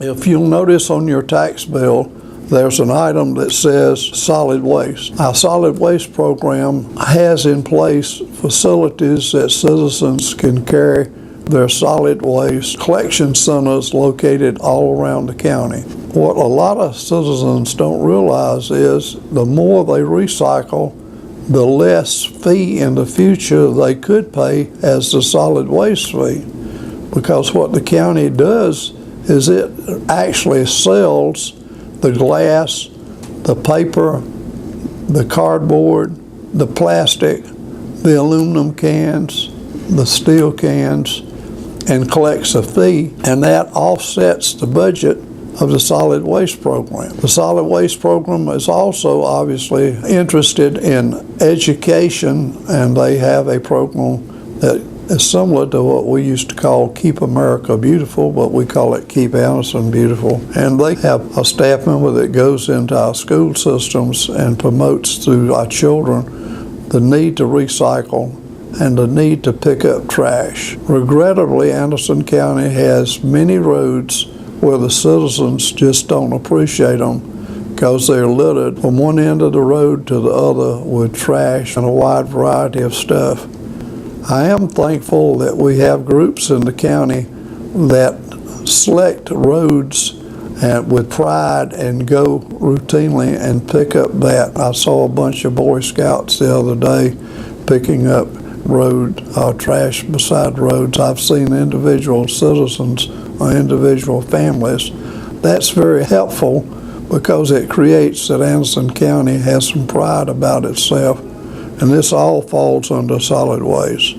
If you'll notice on your tax bill, there's an item that says solid waste. Our solid waste program has in place facilities that citizens can carry their solid waste collection centers located all around the county. What a lot of citizens don't realize is the more they recycle, the less fee in the future they could pay as the solid waste fee. Because what the county does is it actually sells the glass, the paper, the cardboard, the plastic, the aluminum cans, the steel cans, and collects a fee, and that offsets the budget of the solid waste program. The solid waste program is also obviously interested in education, and they have a program that is similar to what we used to call Keep America Beautiful, but we call it Keep Anderson Beautiful. And they have a staff member that goes into our school systems and promotes through our children the need to recycle and the need to pick up trash. Regrettably, Anderson County has many roads where the citizens just don't appreciate them because they're littered from one end of the road to the other with trash and a wide variety of stuff. I am thankful that we have groups in the county that select roads with pride and go routinely and pick up that. I saw a bunch of Boy Scouts the other day picking up trash beside roads. I've seen individual citizens or individual families. That's very helpful because it creates that Anderson County has some pride about itself, and this all falls under solid waste.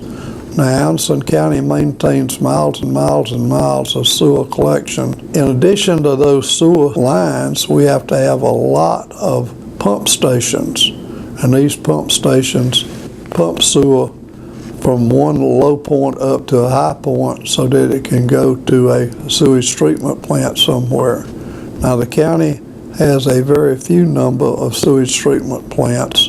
Now, Anderson County maintains miles and miles and miles of sewer collection. In addition to those sewer lines, we have to have a lot of pump stations, and these pump stations pump sewer from one low point up to a high point so that it can go to a sewage treatment plant somewhere. Now, the county has a very few number of sewage treatment plants,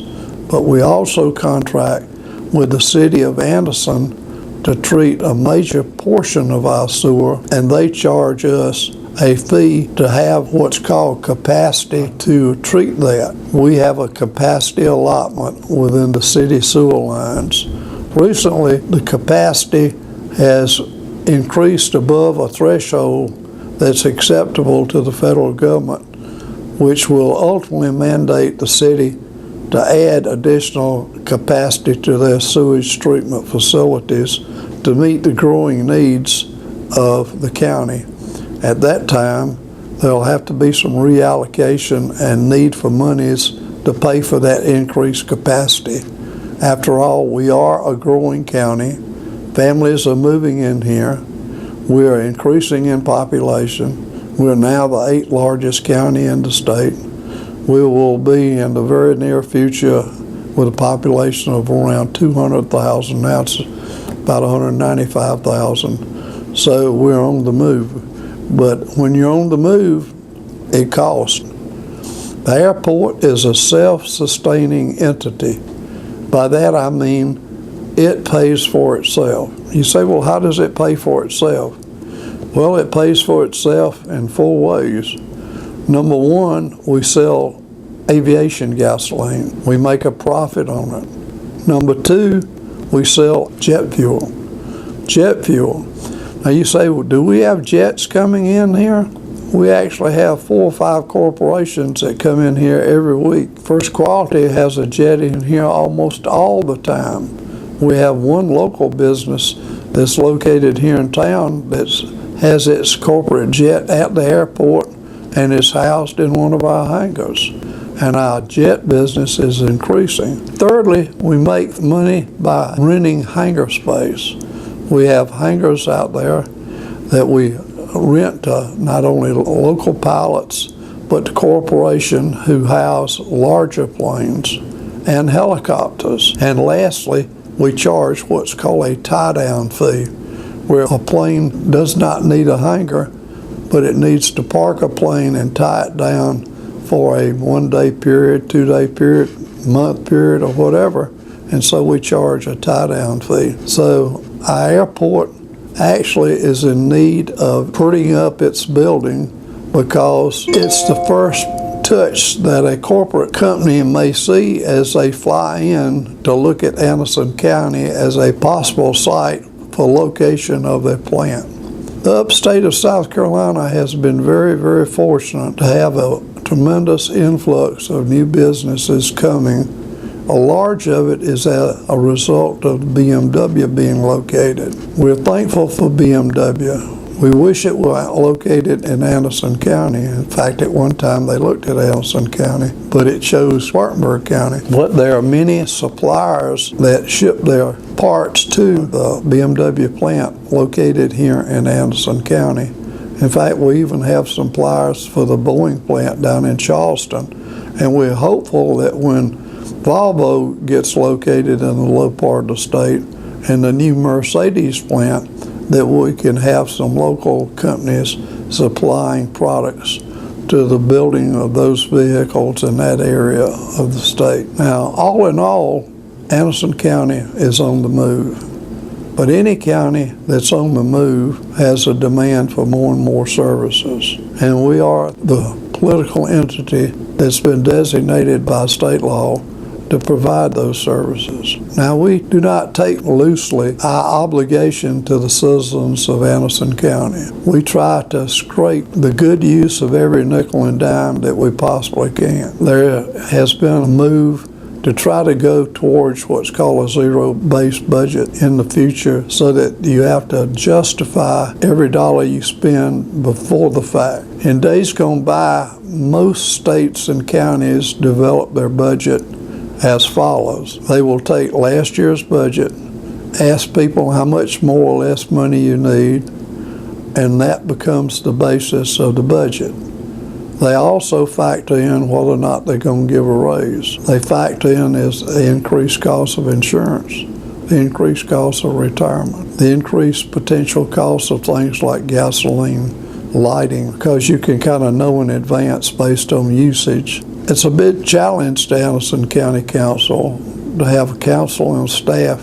but we also contract with the city of Anderson to treat a major portion of our sewer, and they charge us a fee to have what's called capacity to treat that. We have a capacity allotment within the city sewer lines. Recently, the capacity has increased above a threshold that's acceptable to the federal government, which will ultimately mandate the city to add additional capacity to their sewage treatment facilities to meet the growing needs of the county. At that time, there'll have to be some reallocation and need for monies to pay for that increased capacity. After all, we are a growing county. Families are moving in here. We are increasing in population. We're now the 8th largest county in the state. We will be in the very near future with a population of around 200,000. Now it's about 195,000. So we're on the move. But when you're on the move, it costs. The airport is a self-sustaining entity. By that I mean it pays for itself. You say, well, how does it pay for itself? Well, it pays for itself in 4 ways. Number one, we sell aviation gasoline. We make a profit on it. Number two, we sell jet fuel. Jet fuel. Now you say, well, do we have jets coming in here? We actually have 4 or 5 corporations that come in here every week. First Quality has a jet in here almost all the time. We have one local business that's located here in town that has its corporate jet at the airport and is housed in one of our hangars. And our jet business is increasing. Thirdly, we make money by renting hangar space. We have hangars out there that we rent to not only local pilots, but to corporation who house larger planes and helicopters. And lastly, we charge what's called a tie-down fee, where a plane does not need a hangar, but it needs to park a plane and tie it down for a 1-day period, 2-day period, month period, or whatever. And so we charge a tie-down fee. So our airport actually is in need of putting up its building because it's the first touch that a corporate company may see as they fly in to look at Anderson County as a possible site for location of their plant. The upstate of South Carolina has been very, very fortunate to have a tremendous influx of new businesses coming. A large of it is as a result of BMW being located. We're thankful for BMW. We wish it were located in Anderson County. In fact, at one time they looked at Anderson County, but it chose Spartanburg County. But there are many suppliers that ship their parts to the BMW plant located here in Anderson County. In fact, we even have suppliers for the Boeing plant down in Charleston. And we're hopeful that when Volvo gets located in the low part of the state and the new Mercedes plant, that we can have some local companies supplying products to the building of those vehicles in that area of the state. Now, all in all, Anderson County is on the move. But any county that's on the move has a demand for more and more services. And we are the political entity that's been designated by state law to provide those services. Now, we do not take loosely our obligation to the citizens of Anderson County. We try to scrape the good use of every nickel and dime that we possibly can. There has been a move to try to go towards what's called a zero-based budget in the future, so that you have to justify every dollar you spend before the fact. In days gone by, most states and counties develop their budget as follows. They will take last year's budget, ask people how much more or less money you need, and that becomes the basis of the budget. They also factor in whether or not they're going to give a raise. They factor in the increased cost of insurance, the increased cost of retirement, the increased potential cost of things like gasoline, lighting, because you can kind of know in advance based on usage. It's a big challenge to Anderson County Council to have a council and staff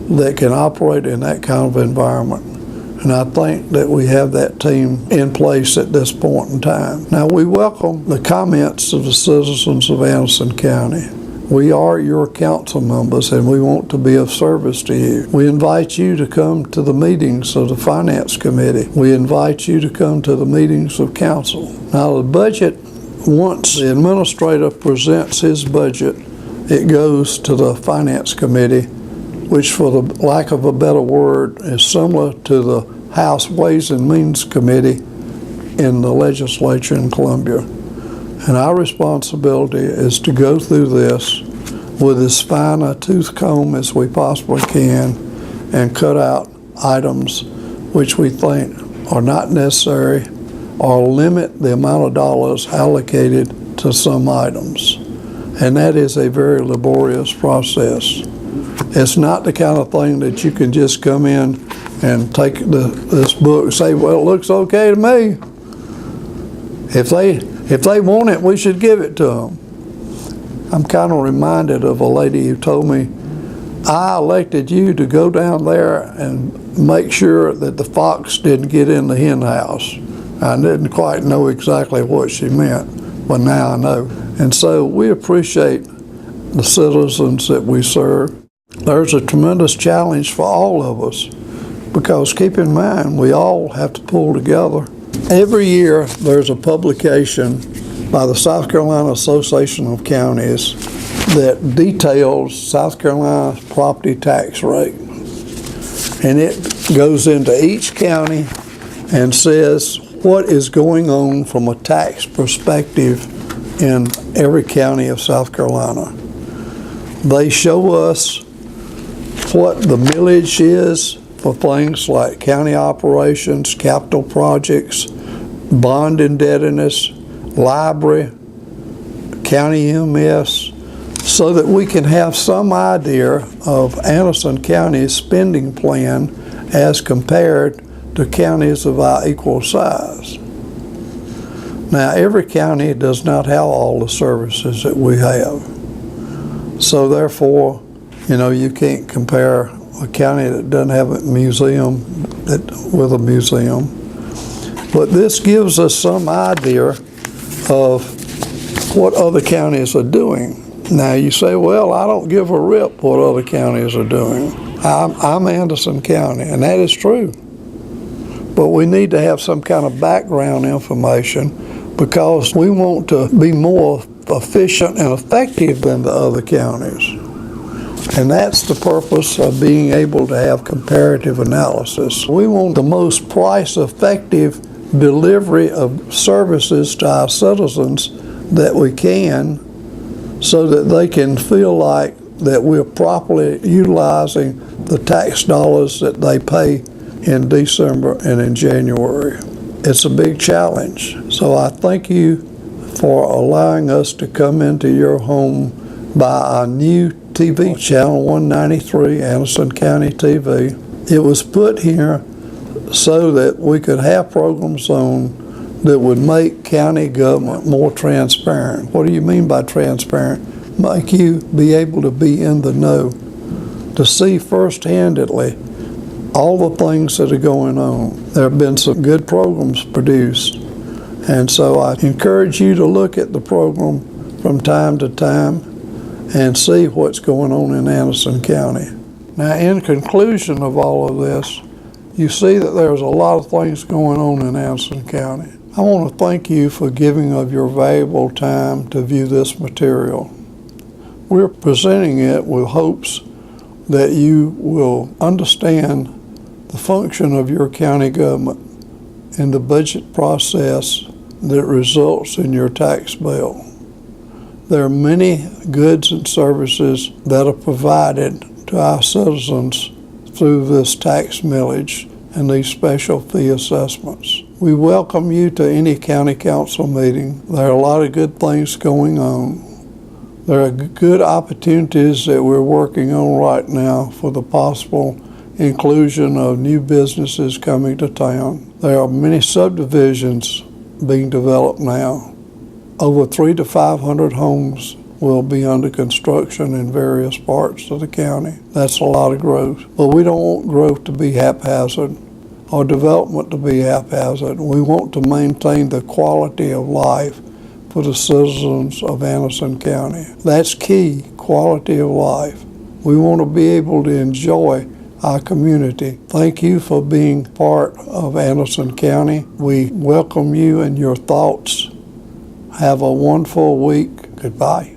that can operate in that kind of environment. And I think that we have that team in place at this point in time. Now, we welcome the comments of the citizens of Anderson County. We are your council members and we want to be of service to you. We invite you to come to the meetings of the Finance Committee. We invite you to come to the meetings of council. Now, the budget, once the administrator presents his budget, it goes to the Finance Committee, which, for the lack of a better word, is similar to the House Ways and Means Committee in the legislature in Columbia. And our responsibility is to go through this with as fine a tooth comb as we possibly can and cut out items which we think are not necessary or limit the amount of dollars allocated to some items. And that is a very laborious process. It's not the kind of thing that you can just come in and take this book and say, well, it looks okay to me. If they want it, we should give it to them. I'm kind of reminded of a lady who told me, I elected you to go down there and make sure that the fox didn't get in the hen house. I didn't quite know exactly what she meant, but now I know. And so we appreciate the citizens that we serve. There's a tremendous challenge for all of us, because keep in mind, we all have to pull together. Every year there's a publication by the South Carolina Association of Counties that details South Carolina's property tax rate. And it goes into each county and says what is going on from a tax perspective in every county of South Carolina. They show us what the millage is for things like county operations, capital projects, bond indebtedness, library, county EMS, so that we can have some idea of Anderson County's spending plan as compared to counties of our equal size. Now, every county does not have all the services that we have. So therefore, you can't compare a county that doesn't have a museum with a museum. But this gives us some idea of what other counties are doing. Now you say, well, I don't give a rip what other counties are doing. I'm Anderson County, and that is true. But we need to have some kind of background information because we want to be more efficient and effective than the other counties. And that's the purpose of being able to have comparative analysis. We want the most price-effective delivery of services to our citizens that we can, so that they can feel like that we're properly utilizing the tax dollars that they pay in December and in January. It's a big challenge. So I thank you for allowing us to come into your home by our new TV channel 193, Anderson County TV. It was put here so that we could have programs on that would make county government more transparent. What do you mean by transparent? Make you be able to be in the know, to see first-handedly all the things that are going on. There have been some good programs produced, and so I encourage you to look at the program from time to time and see what's going on in Anderson County. Now, in conclusion of all of this, you see that there's a lot of things going on in Anderson County. I want to thank you for giving of your valuable time to view this material. We're presenting it with hopes that you will understand the function of your county government and the budget process that results in your tax bill. There are many goods and services that are provided to our citizens through this tax millage and these special fee assessments. We welcome you to any county council meeting. There are a lot of good things going on. There are good opportunities that we're working on right now for the possible inclusion of new businesses coming to town. There are many subdivisions being developed now. Over 300 to 500 homes will be under construction in various parts of the county. That's a lot of growth. But we don't want growth to be haphazard or development to be haphazard. We want to maintain the quality of life for the citizens of Anderson County. That's key, quality of life. We want to be able to enjoy our community. Thank you for being part of Anderson County. We welcome you and your thoughts. Have a wonderful week. Goodbye.